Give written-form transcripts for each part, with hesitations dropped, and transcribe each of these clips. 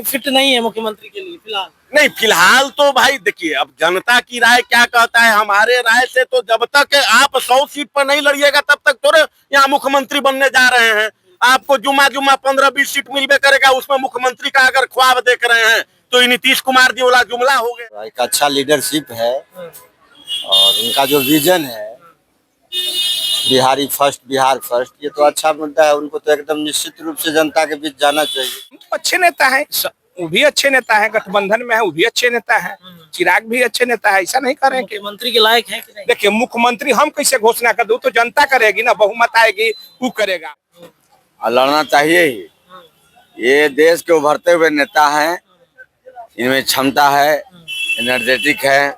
Fit नहीं है मुख्यमंत्री के लिए फिलहाल? नहीं, फिलहाल तो भाई देखिए, अब जनता की राय क्या कहता है, हमारे राय से तो जब तक आप 100 सीट पर नहीं लड़िएगा तब तक थोड़े यहाँ मुख्यमंत्री बनने जा रहे हैं। आपको जुमा 15-20 सीट मिलबे करेगा, उसमें मुख्यमंत्री का अगर ख्वाब देख रहे हैं तो ये नीतीश कुमार जी वाला जुमला हो गया। एक अच्छा लीडरशिप है और उनका जो विजन है बिहारी फर्स्ट, बिहार फर्स्ट, ये तो अच्छा मुद्दा है। उनको तो एकदम निश्चित रूप से जनता के बीच जाना चाहिए। अच्छे नेता है, वो भी अच्छे नेता है, गठबंधन में है वो भी अच्छे नेता है, चिराग भी अच्छे नेता है, ऐसा नहीं करें कि मुख्यमंत्री के लायक है कि नहीं? देखिए, मुख्यमंत्री हम कैसे घोषणा कर दो, तो जनता करेगी ना, बहुमत आएगी वो करेगा। लड़ना चाहिए ही। ये देश के उभरते हुए नेता हैं, इनमें क्षमता है, एनर्जेटिक है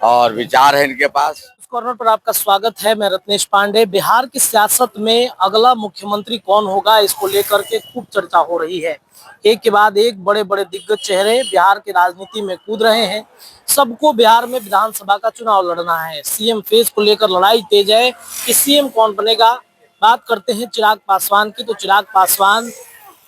और विचार है इनके पास। कॉर्नर पर आपका स्वागत है। मैं रत्नेश पांडे। बिहार की सियासत में अगला मुख्यमंत्री कौन होगा, इसको लेकर के खूब चर्चा हो रही है। एक के बाद एक बड़े बड़े दिग्गज चेहरे बिहार की राजनीति में कूद रहे हैं। सबको बिहार में विधानसभा का चुनाव लड़ना है। सीएम फेस को लेकर लड़ाई तेज है कि सीएम कौन बनेगा। बात करते हैं चिराग पासवान की, तो चिराग पासवान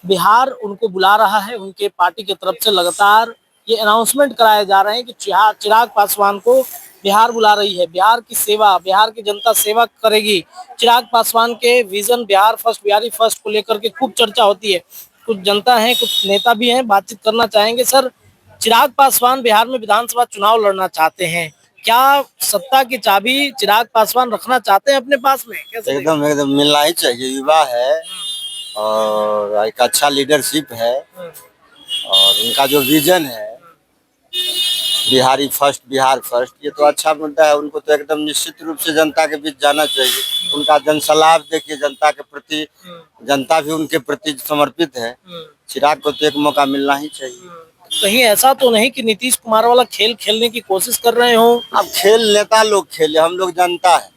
बिहार उनको बुला रहा है। उनके पार्टी की तरफ से लगातार ये अनाउंसमेंट कराए जा रहे हैं कि चिराग पासवान को बिहार बुला रही है। बिहार की सेवा, बिहार की जनता सेवा करेगी। चिराग पासवान के vision Bihar first, Bihari first को लेकर के खूब चर्चा होती है। कुछ जनता है, कुछ नेता भी हैं, बातचीत करना चाहेंगे। सर, चिराग पासवान बिहार में विधानसभा चुनाव लड़ना चाहते हैं, क्या सत्ता की चाबी चिराग पासवान रखना चाहते हैं अपने पास में? कैसे? एकदम एकदम मिलना ही चाहिए। युवा है और एक अच्छा लीडरशिप है और उनका जो विजन है बिहारी फर्स्ट, बिहार फर्स्ट, ये तो अच्छा मुद्दा है। उनको तो एकदम निश्चित रूप से जनता के बीच जाना चाहिए। उनका जनसलाह देखिए, जनता के प्रति, जनता भी उनके प्रति समर्पित है। चिराग को तो एक मौका मिलना ही चाहिए। कहीं ऐसा तो नहीं कि नीतीश कुमार वाला खेल खेलने की कोशिश कर रहे हो? अब खेल नेता लोग खेले, हम लोग जनता है।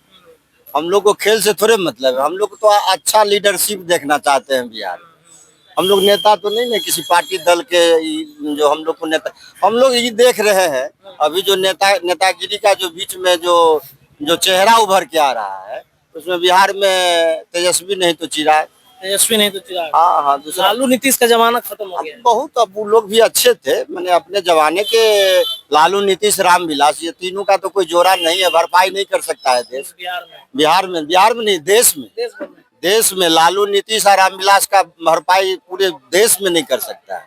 हम लोग को खेल से थोड़े मतलब है। हम लोग तो अच्छा लीडरशिप देखना चाहते हैं बिहार में। हम लोग नेता तो नहीं ना किसी पार्टी दल के, जो हम लोग को नेता, हम लोग ये देख रहे हैं अभी जो नेतागिरी का जो बीच में जो चेहरा उभर के आ रहा है, उसमें बिहार में तेजस्वी नहीं तो चिराग। तेजस्वी नहीं तो चिराग। हाँ हाँ, दूसरा लालू नीतीश का जमाना खत्म हो गया। बहुत, अब वो लोग भी अच्छे थे, मैंने अपने जमाने के लालू नीतीश रामविलास, ये तीनों का तो कोई जोड़ा नहीं है, भरपाई नहीं कर सकता है देश। बिहार में नहीं, देश में लालू नीतीश और रामविलास का भरपाई पूरे देश में नहीं कर सकता है।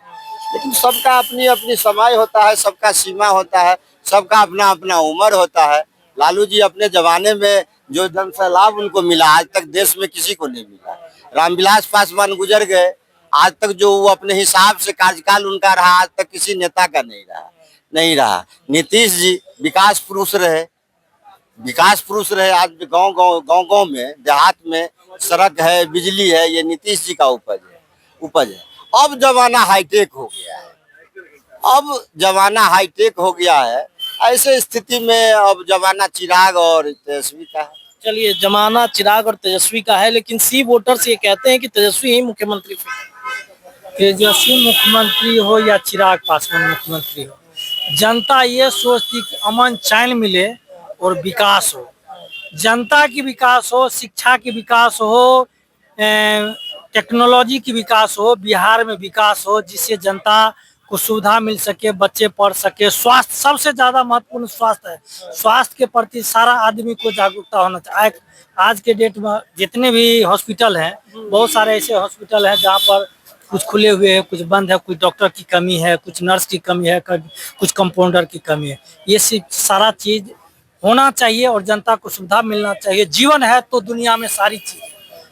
लेकिन सबका अपनी अपनी समय होता है, सबका सीमा होता है, सबका अपना अपना उम्र होता है। लालू जी अपने जमाने में जो जन सैलाब उनको मिला, आज तक देश में किसी को नहीं मिला। रामविलास पासवान गुजर गए, आज तक जो वो अपने हिसाब से कार्यकाल उनका रहा, आज तक किसी नेता का नहीं रहा। नीतीश जी विकास पुरुष रहे, आज भी गांव में, देहात में सड़क है, बिजली है, ये नीतीश जी का उपज है। अब जमाना हाईटेक हो गया है। ऐसे स्थिति में अब जमाना चिराग और तेजस्वी का है। चलिए, जमाना चिराग और तेजस्वी का है, लेकिन सी वोटर्स ये कहते हैं कि तेजस्वी ही मुख्यमंत्री। तेजस्वी मुख्यमंत्री हो या चिराग पासवान मुख्यमंत्री हो, जनता ये सोचती कि अमन चैन मिले और विकास हो। जनता की विकास हो, शिक्षा की विकास हो, टेक्नोलॉजी की विकास हो, बिहार में विकास हो, जिससे जनता को सुविधा मिल सके, बच्चे पढ़ सके। स्वास्थ्य सबसे ज्यादा महत्वपूर्ण स्वास्थ्य है। स्वास्थ्य के प्रति सारा आदमी को जागरूकता होना चाहिए। आज के डेट में जितने भी हॉस्पिटल हैं, बहुत सारे ऐसे हॉस्पिटल हैं जहाँ पर कुछ खुले हुए हैं, कुछ बंद है, कुछ डॉक्टर की कमी है, कुछ नर्स की कमी है, कुछ कंपाउंडर की कमी है। ये सारा चीज होना चाहिए और जनता को सुविधा मिलना चाहिए। जीवन है तो दुनिया में सारी चीज,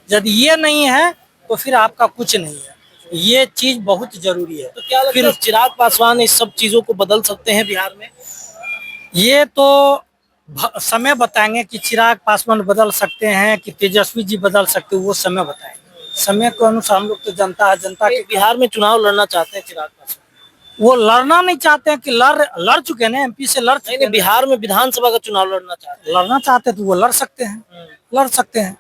यदि ये नहीं है तो फिर आपका कुछ नहीं है। ये चीज बहुत जरूरी है। तो क्या लगता है चिराग पासवान इस सब चीजों को बदल सकते हैं बिहार में? ये तो समय बताएंगे कि चिराग पासवान बदल सकते हैं कि तेजस्वी जी बदल सकते हैं, वो समय बताएंगे। समय के अनुसार हम लोग तो जनता है, जनता के बिहार में चुनाव लड़ना चाहते हैं चिराग पासवान। वो लड़ना नहीं चाहते हैं कि लड़ चुके हैं, एमपी से लड़ चुके हैं। बिहार में विधानसभा का चुनाव लड़ना चाहते तो वो लड़ सकते हैं।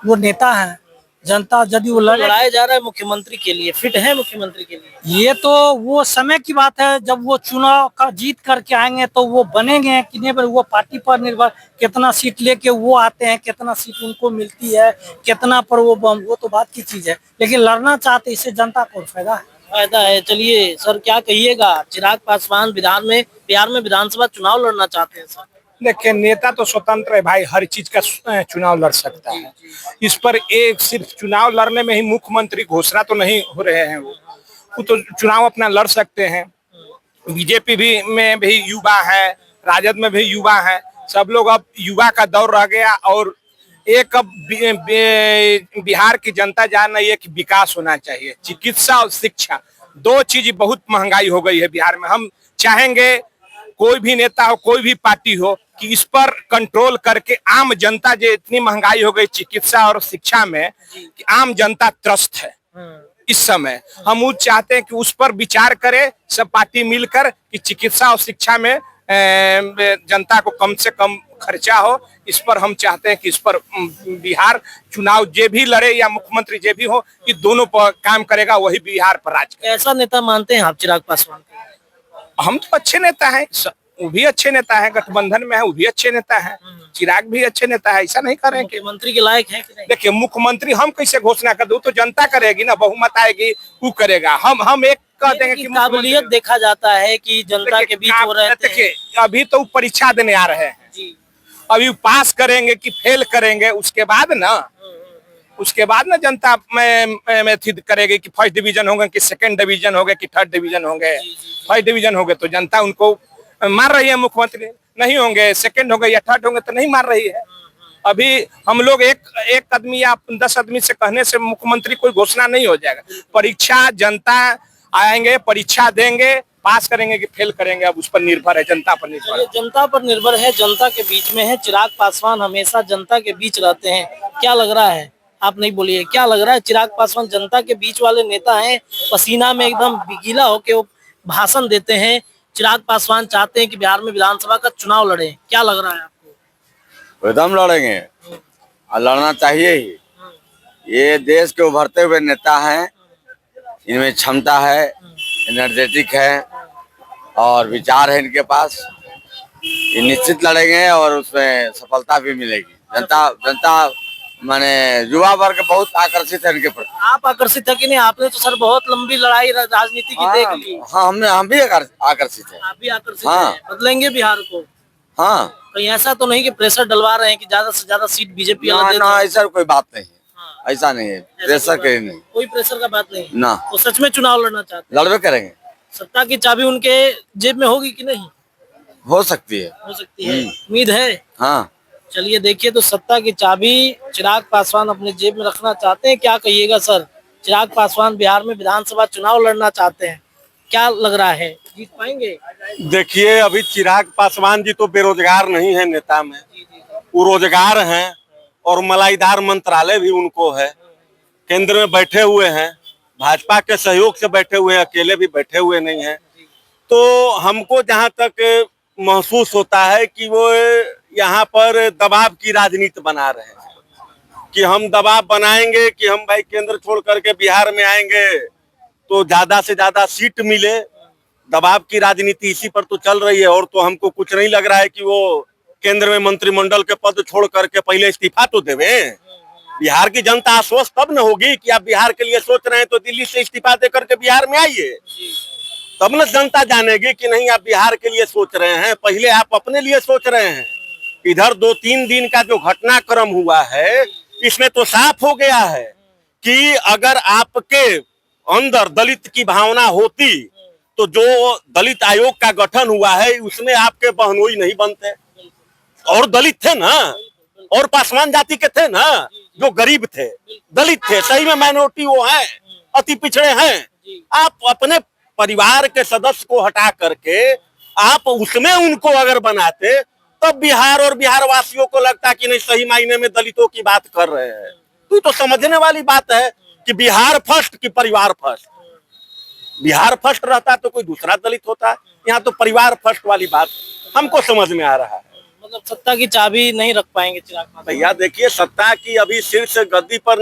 वो नेता है, जनता यदि वो लड़ाया जा रहा है मुख्यमंत्री के लिए, फिट है मुख्यमंत्री के लिए। ये तो वो समय की बात है, जब वो चुनाव का जीत करके आएंगे तो वो बनेंगे कि नहीं बने, वो पार्टी पर निर्भर। कितना सीट लेके वो आते हैं, कितना सीट उनको मिलती है, कितना पर वो तो बात की चीज है। लेकिन लड़ना चाहते, इससे जनता को फायदा है। फायदा है। चलिए सर, क्या कहिएगा, चिराग पासवान बिहार में विधानसभा चुनाव लड़ना चाहते हैं सर? देखिए, नेता तो स्वतंत्र है भाई, हर चीज का चुनाव लड़ सकता है। इस पर एक सिर्फ चुनाव लड़ने में ही मुख्यमंत्री घोषणा तो नहीं हो रहे हैं। वो तो चुनाव अपना लड़ सकते हैं। बीजेपी भी में भी युवा है, राजद में भी युवा है, सब लोग अब युवा का दौर रह गया। और एक अब बिहार की जनता जान रही है कि विकास होना चाहिए। चिकित्सा और शिक्षा, दो चीज बहुत महंगाई हो गई है बिहार में। हम चाहेंगे कोई भी नेता हो, कोई भी पार्टी हो, कि इस पर कंट्रोल करके आम जनता, जो इतनी महंगाई हो गई चिकित्सा और शिक्षा में कि आम जनता त्रस्त है इस समय। हम वो चाहते हैं कि उस पर विचार करे सब पार्टी मिलकर कि चिकित्सा और शिक्षा में जनता को कम से कम खर्चा हो। इस पर हम चाहते हैं कि इस पर बिहार चुनाव जे भी लड़े या मुख्यमंत्री जे भी हो, ये दोनों पर काम करेगा, वही बिहार पर राज करेगा। कैसा नेता मानते हैं आप चिराग पासवान को? हम तो अच्छे नेता हैं, वो भी अच्छे नेता है, गठबंधन में है वो भी अच्छे नेता है, चिराग भी अच्छे नेता है, ऐसा नहीं कर रहे हैं कि मुख्यमंत्री के लायक है कि नहीं? देखिए, मुख्यमंत्री हम कैसे घोषणा कर दो, तो जनता करेगी ना, बहुमत आएगी वो करेगा। हम एक कह देंगे कि काबिलियत देखा जाता है कि जनता के बीच हो रहे थे। देखिए, अभी तो परीक्षा देने आ रहे हैं, अभी पास करेंगे कि फेल करेंगे, उसके बाद ना जनता में करेगी कि फर्स्ट डिवीजन होंगे कि सेकंड डिवीजन होंगे कि थर्ड डिवीजन होंगे। फर्स्ट डिवीजन होंगे तो जनता उनको मार रही है, मुख्यमंत्री नहीं होंगे, सेकंड होंगे या थर्ड होंगे तो नहीं मार रही है। अभी हम लोग एक आदमी या 10 आदमी से कहने से मुख्यमंत्री कोई घोषणा नहीं हो जाएगा। परीक्षा जनता आएंगे, परीक्षा देंगे, पास करेंगे कि फेल करेंगे, अब उस पर निर्भर है, जनता पर निर्भर है। जनता पर निर्भर है, जनता के बीच में है। चिराग पासवान हमेशा जनता के बीच रहते हैं। क्या लग रहा है, आप नहीं बोलिए, क्या लग रहा है? चिराग पासवान जनता के बीच वाले नेता हैं, पसीना में एकदम गीला होके वो भाषण देते हैं। चिराग पासवान चाहते हैं कि बिहार में विधानसभा का चुनाव लड़े। क्या लग रहा है आपको? एकदम लड़ेंगे और लड़ना चाहिए ही। ये देश के उभरते हुए नेता हैं, इनमें क्षमता है, एनर्जेटिक है और विचार है इनके पास। ये निश्चित लड़ेंगे और उसमें सफलता भी मिलेगी। जनता माने युवा वर्ग बहुत आकर्षित है इनके प्रति। आप आकर्षित है कि नहीं? आपने तो सर बहुत लंबी लड़ाई राजनीति की देख ली। हाँ, हम भी आकर्षित है। आप भी आकर्षित हाँ। हैं, बदलेंगे बिहार को। हाँ, कहीं ऐसा तो नहीं कि प्रेशर डलवा रहे हैं कि ज्यादा से ज्यादा सीट बीजेपी ना, वाला दे ना, दे? ऐसा कोई बात नहीं है। हाँ। ऐसा नहीं है, प्रेशर के नहीं, कोई प्रेशर का बात नहीं ना। वो सच में चुनाव लड़ना चाहते लड़वे करेंगे। सत्ता की चाबी उनके जेब में होगी कि नहीं? हो सकती है। हो सकती है, उम्मीद है। हाँ, चलिए देखिए, तो सत्ता की चाबी चिराग पासवान अपने जेब में रखना चाहते हैं। क्या कहिएगा सर, चिराग पासवान बिहार में विधानसभा चुनाव लड़ना चाहते हैं, क्या लग रहा है, जीत पाएंगे? देखिए, अभी चिराग पासवान जी तो बेरोजगार नहीं है नेता में, वो रोजगार हैं और मलाईदार मंत्रालय भी उनको है। केंद्र में बैठे हुए हैं, भाजपा के सहयोग से बैठे हुए हैं, अकेले भी बैठे हुए नहीं हैं। तो हमको जहां तक महसूस होता है कि वो यहाँ पर दबाव की राजनीति बना रहे हैं कि हम दबाव बनाएंगे कि हम भाई केंद्र छोड़ करके बिहार में आएंगे तो ज्यादा से ज्यादा सीट मिले। दबाव की राजनीति इसी पर तो चल रही है। और तो हमको कुछ नहीं लग रहा है कि वो केंद्र में मंत्रिमंडल के पद छोड़ करके पहले इस्तीफा तो देवे। बिहार की जनता आश्वस्त तब न होगी कि आप बिहार के लिए सोच रहे हैं तो दिल्ली से इस्तीफा दे करके बिहार में आइए, तब न जनता जानेगी कि नहीं आप बिहार के लिए सोच रहे हैं, पहले आप अपने लिए सोच रहे हैं। इधर 2-3 दिन का जो घटनाक्रम हुआ है, इसमें तो साफ हो गया है कि अगर आपके अंदर दलित की भावना होती तो जो दलित आयोग का गठन हुआ है उसमें आपके बहनोई नहीं बनते। और दलित थे ना, और पासवान जाति के थे ना, जो गरीब थे, दलित थे, सही में माइनॉरिटी वो हैं, अति पिछड़े हैं। आप अपने परिवार के सदस्य को हटा करके आप उसमें उनको अगर बनाते तब बिहार और बिहार वासियों को लगता कि नहीं सही मायने में दलितों की बात कर रहे हैं। तो समझने वाली बात है कि बिहार फर्स्ट कि परिवार फर्स्ट। बिहार फर्स्ट रहता तो कोई दूसरा दलित होता, यहाँ तो परिवार फर्स्ट वाली बात हमको समझ में आ रहा है। मतलब सत्ता की चाबी नहीं रख पाएंगे चिराग पासवान। भैया देखिए, सत्ता की अभी शीर्ष गद्दी पर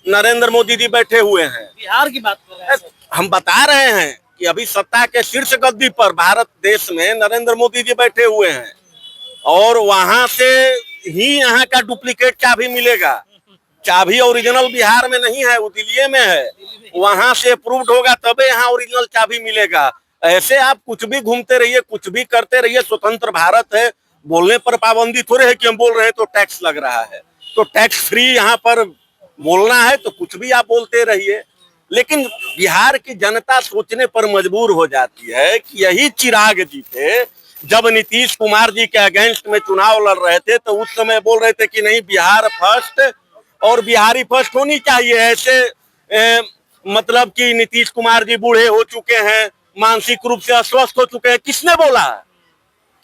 नरेंद्र मोदी जी बैठे हुए हैं। बिहार की बात कर रहे हैं। हम बता रहे हैं कि अभी सत्ता के शीर्ष गद्दी पर भारत देश में नरेंद्र मोदी जी बैठे हुए हैं और वहां से ही यहाँ का डुप्लीकेट चाबी मिलेगा। चाबी ओरिजिनल बिहार में नहीं है, वो दिल्ली में है। वहां से अप्रूव्ड होगा तबे यहाँ ओरिजिनल चाबी मिलेगा। ऐसे आप कुछ भी घूमते रहिए, कुछ भी करते रहिए, स्वतंत्र भारत है। बोलने पर पाबंदी थोड़े है कि हम बोल रहे हैं तो टैक्स लग रहा है। तो टैक्स फ्री यहाँ पर बोलना है तो कुछ भी आप बोलते रहिए। लेकिन बिहार की जनता सोचने पर मजबूर हो जाती है कि यही चिराग जी थे जब नीतीश कुमार जी के अगेंस्ट में चुनाव लड़ रहे थे, तो उस समय बोल रहे थे कि नहीं बिहार फर्स्ट और बिहारी फर्स्ट होनी चाहिए। ऐसे मतलब कि नीतीश कुमार जी बूढ़े हो चुके हैं, मानसिक रूप से अस्वस्थ हो चुके हैं। किसने बोला?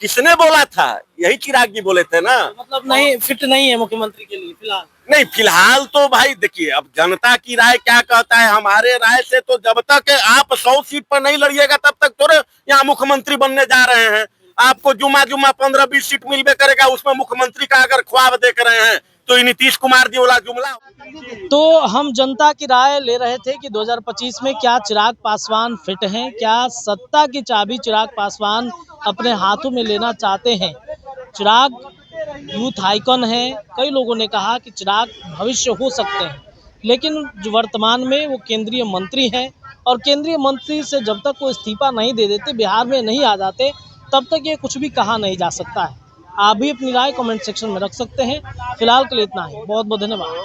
किसने बोला था? यही चिराग जी बोले थे ना। मतलब नहीं, फिट नहीं है मुख्यमंत्री के लिए फिलहाल। नहीं, फिलहाल तो भाई देखिए, अब जनता की राय क्या कहता है, हमारे राय से तो जब तक आप 100 सीट पर नहीं लड़िएगा तब तक थोड़े यहाँ मुख्यमंत्री बनने जा रहे हैं। आपको जुमा 15-20 सीट मिलबे करेगा, उसमें मुख्यमंत्री का अगर ख्वाब देख रहे हैं तो ये नीतीश कुमार जी वाला जुमला। तो हम जनता की राय ले रहे थे कि 2025 में क्या चिराग पासवान फिट हैं, क्या सत्ता की चाबी चिराग पासवान अपने हाथों में लेना चाहते हैं। चिराग यूथ आइकन है, कई लोगों ने कहा कि चिराग भविष्य हो सकते हैं, लेकिन जो वर्तमान में वो केंद्रीय मंत्री हैं और केंद्रीय मंत्री से जब तक वो इस्तीफा नहीं दे देते, बिहार में नहीं आ जाते, तब तक ये कुछ भी कहा नहीं जा सकता है। आप भी अपनी राय कमेंट सेक्शन में रख सकते हैं। फिलहाल के लिए इतना ही, बहुत बहुत धन्यवाद।